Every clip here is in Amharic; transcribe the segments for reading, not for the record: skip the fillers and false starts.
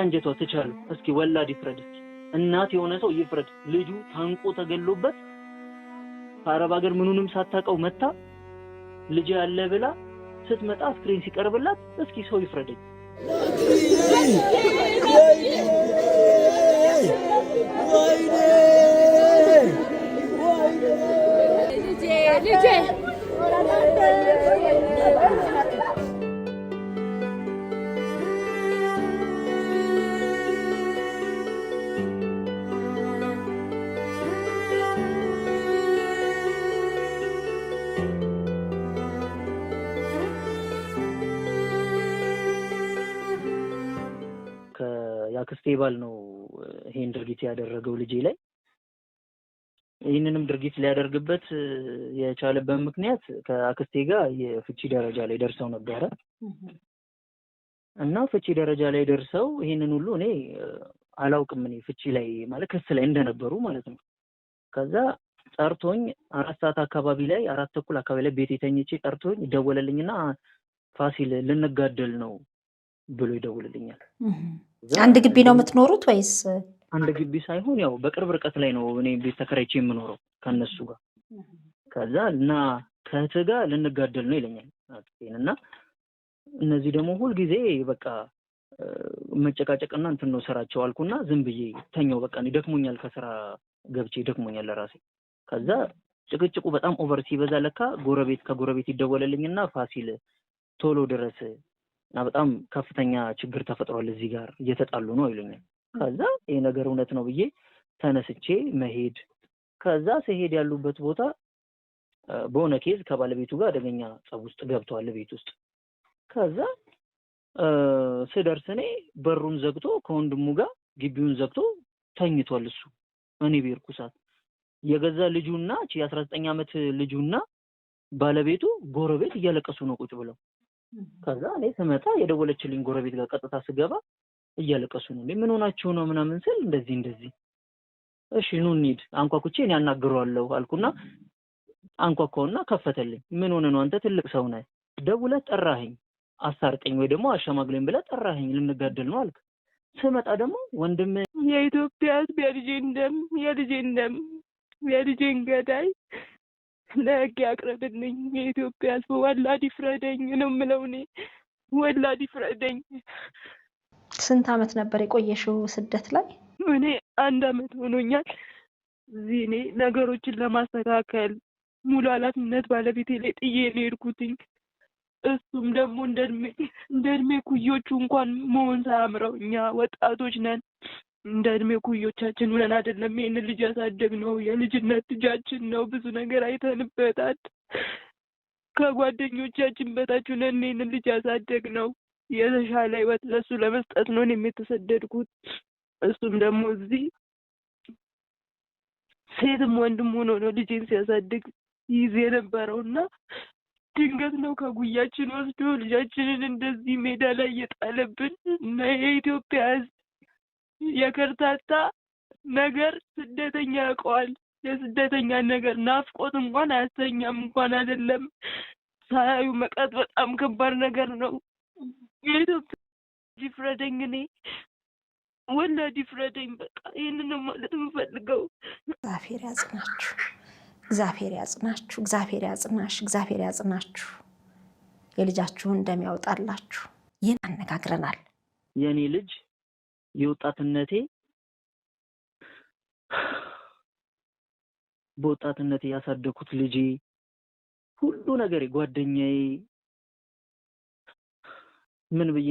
ከናንጀቷ ትቻል እስኪ ወላድ ይፍረድ እስኪ እናት የሆነ ሰው ይፍረድ ልጁ ታንቆ ተገሎበት አረብ ሀገር ምኑንም ሳታቀው መታ ልጅ ያለ ብላ ስትመጣ ስክሪን ሲቀርብላት እስኪ ሰው ይፍረደኝ ልጄ ያክስቴ ባል ነው ይሄን ድርጊት ያደረገው ልጄ ላይ ይሄንንም ድርጊት ሊያደርግበት የቻለበት ምክንያት ከአክስቴ ጋር የፍቺ ደረጃ ላይ ደርሰው ነበር እና ፍቺ ደረጃ ላይ ደርሰው ይሄንን ሁሉ እኔ አላውቅም እኔ ፍቺ ላይ ማለት ክስ ላይ እንደነበሩ ማለት ነው ከዛ ጠርቶኝ 4 ሰዓት አካባቢ ላይ 4 ተኩል አካባቢ ላይ ቤቴ ተኝቼ ጠርቶኝ ደወለልኝና ፋሲል ልንጋደል ነው ብሎ ይደውልልኛል አንድ ግቢ ነው የምትኖሩት ወይስ አንድ ግቢ ሳይሆን ያው በቅርብ ርቀት ላይ ነው እኔ ቤት ተከራይቼ የምኖረው ከነሱ ጋር ከዛ እና ከእህትህ ጋር ልንጋደል ነው ይለኛል እና እነዚህ ደግሞ ሁሉ ጊዜ በቃ መጨቃጨቅና እንትን ነው ስራቸው አልኩና ዝም ብዬ ተኛው በቃ ደክሞኛል ከስራ ገብቼ ደክሞኛል ለራሴ ከዛ ጭቅጭቁ በጣም ኦቨር ሲበዛ ለካ ከጎረቤት ይደወለልኝና ፋሲል ቶሎ ድረስ እና በጣም ከፍተኛ ችግር ተፈጥሯል እዚህ ጋር እየተጣሉ ነው ይሉኛል ከዛ ይሄ ነገር እውነት ነው ብዬ ተነስቼ መሄድ ከዛ ሲሄድ ያሉበት ቦታ በሆነ ኬዝ ከባለቤቱ ጋር አደገኛ ጸብ ውስጥ ገብቷል ቤት ውስጥ ከዛ ስደርስ እኔ በሩን ዘግቶ ከወንድሙ ጋር ግቢውን ዘግቶ ተኝቷል እሱ እኔ ቤርኩ ሰዓት የገዛ ልጁና የ19 ዓመት ልጁና ባለቤቱ ጎረቤት እያለቀሱ ነው ቁጭ ብለው ከዛ እኔ ስመጣ የደወለችልኝ ጎረቤት ጋር ቀጥታ ስገባ እያለቀሱ ነው ምን ሆናችሁ ነው ምናምን ስል እንደዚህ እሺ ኑ እንሂድ አንኳኩቼ እኔ አናግረዋለሁ አልኩና አንኳኳውና ከፈተልኝ ምን ሆነ ነው አንተ ትልቅ ሰው ነህ ደውለህ ጠራኸኝ አሳርቀኝ ወይ ደግሞ አሸማግለኝ ብለህ ጠራኸኝ ልንጋደል ነው አልክ ስመጣ ደግሞ ወንድም የኢትዮጵያ የልጄን ደም የልጄን ገዳይ ለህግ ያቅርብልኝ የኢትዮጵያ ሕዝብ ወላድ ይፍረደኝ ነው የምለው እኔ ወላድ ይፍረደኝ ስንት ዓመት ነበር የቆየሽው ስደት ላይ እኔ 1 ዓመት ሆኖኛል እዚህ እኔ ነገሮችን ለማስተካከል ሙሉ ኃላፊነት ባለቤቴ ላይ ጥዬ ነው የሄድኩትኝ እሱም ደግሞ እንደድሜ ኩዮቹ እንኳን መሆን ሳያምረው እኛ ወጣቶች ነን እንደድሜ ኩዮቻችን ብለን አይደለም ይሄን ልጅ ያሳደግነው የልጅነት ልጃችን ነው ብዙ ነገር አይተንበታል ከጓደኞቻችን በታች ሆነን ይሄን ልጅ ያሳደግነው የተሻለ ህይወት ለሱ ለመስጠት ነው እኔም የተሰደድኩት እሱም ደግሞ እዚህ ሴትም ወንድም ሆኖ ነው ልጄን ሲያሳድግ ይዜ ነበረውና ድንገት ነው ከጉያችን ወስዶ ልጃችንን እንደዚህ ሜዳ ላይ እየጣለብን እና የኢትዮጵያ ሕዝብ የከርታታ ነገር ስደተኛ ያውቀዋል የስደተኛ ነገር ናፍቆት እንኳን አያሰኛም እንኳን አይደለም ሳያዩ መቀጥ በጣም ከባድ ነገር ነው የኢትዮጵያ ይፍረደኝ እኔ ወላድ ይፍረደኝ በቃ ይሄንን ነው ማለት የምፈልገው እግዚአብሔር ያጽናችሁ የልጃችሁን እንደሚያወጣላችሁ ይህን አነጋግረናል የኔ ልጅ በወጣትነቴ ያሳደኩት ልጄ ሁሉ ነገር ጓደኛዬ ምን ብዬ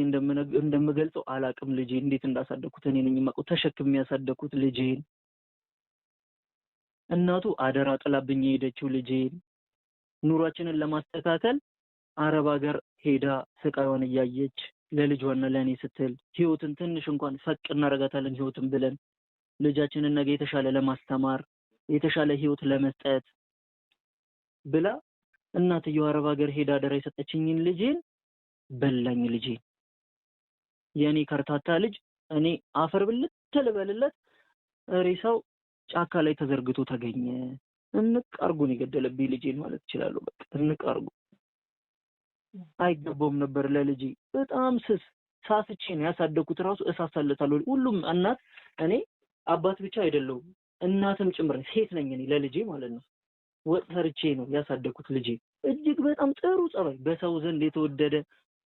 እንደምገልጸው አላቅም ልጄ እንዴት እንዳሳደኩት እኔ ነኝ የማውቀው ተሸክም ያሳደኩት ልጄን እናቱ አደራ ጥላብኝ ሄደችው ልጄን ኑሯችንን ለማስተካከል አረብ ሀገር ሄዳ ስቃዩን እያየች ለልጇና ለኔ ስትል ህይወትን ትንሽ እንኳን ፈቅ እናረጋታለን ህይወትን ብለን ልጃችንን ነገ የተሻለ ለማስተማር የተሻለ ህይወት ለመስጠት ብላ እናትየው አረብ ሀገር ሄዳ አደራ የሰጠችኝን ልጄን በላኝ ልጄን የኔ ከርታታ ልጅ እኔ አፈር ብልት ተልበልለት ሬሳው ጫካ ላይ ተዘርግቶ ተገኘ እንቀርጉን ይገደለብኝ ልጄን ማለት ይችላል በቃ እንቀርጉ አይገባውም ነበር ለልጄ በጣም ስስ ሳስቼ ነው ያሳደኩት። ራሱ እሳሳለታለሁ። ሁሉም እናት እኔ አባት ብቻ አይደለሁም እናትም ጭምር ሴት ነኝ እኔ ለልጄ ማለት ነው። ወጥ ሰርቼ ነው ያሳደኩት ልጄ። እጅግ በጣም ጥሩ ጸባይ፣ በሰው ዘንድ የተወደደ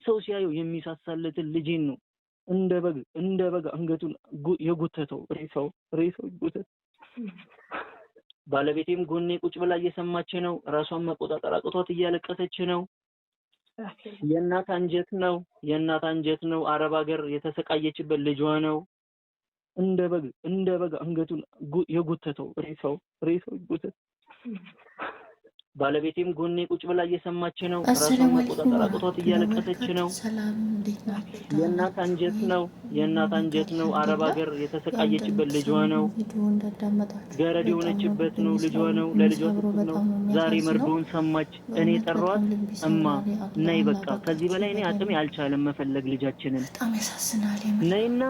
ሰው ሲያየው የሚሳሳለትን ልጄን ነው እንደ በግ አንገቱን የጎተተው ሬሳው ይጎተት። ባለቤቴም ጎኔ ቁጭ ብላ እየሰማች ነው። ራሷን መቆጣጠር አቅቷት እያለቀሰች ነው። የእናት አንጀት ነው። አረብ ሀገር የተሰቃየችበት ልጇ ነው። እንደ በግ አንገቱን የጎተተው ሬሳው ይጎተት። ባለቤቴም ጎኔ ቁጭ ብላ እየሰማች ነው። ራሷን መቆጣጠር አቅቷት እያለቀሰች ነው። ሰላም እንዴት ናችሁ? የእናት አንጀት ነው። አረብ ሀገር የተሰቃየችበት ልጇ ነው። ገረድ የሆነችበት ነው ልጇ ነው። ለልጇ ነው። ዛሬ መርዶውን ሰማች። እኔ ጠሯት፣ እማ ነይ በቃ ከዚህ በላይ እኔ አቅሜ አልቻለም መፈለግ ልጃችንን በጣም ያሳዝናል። ነይና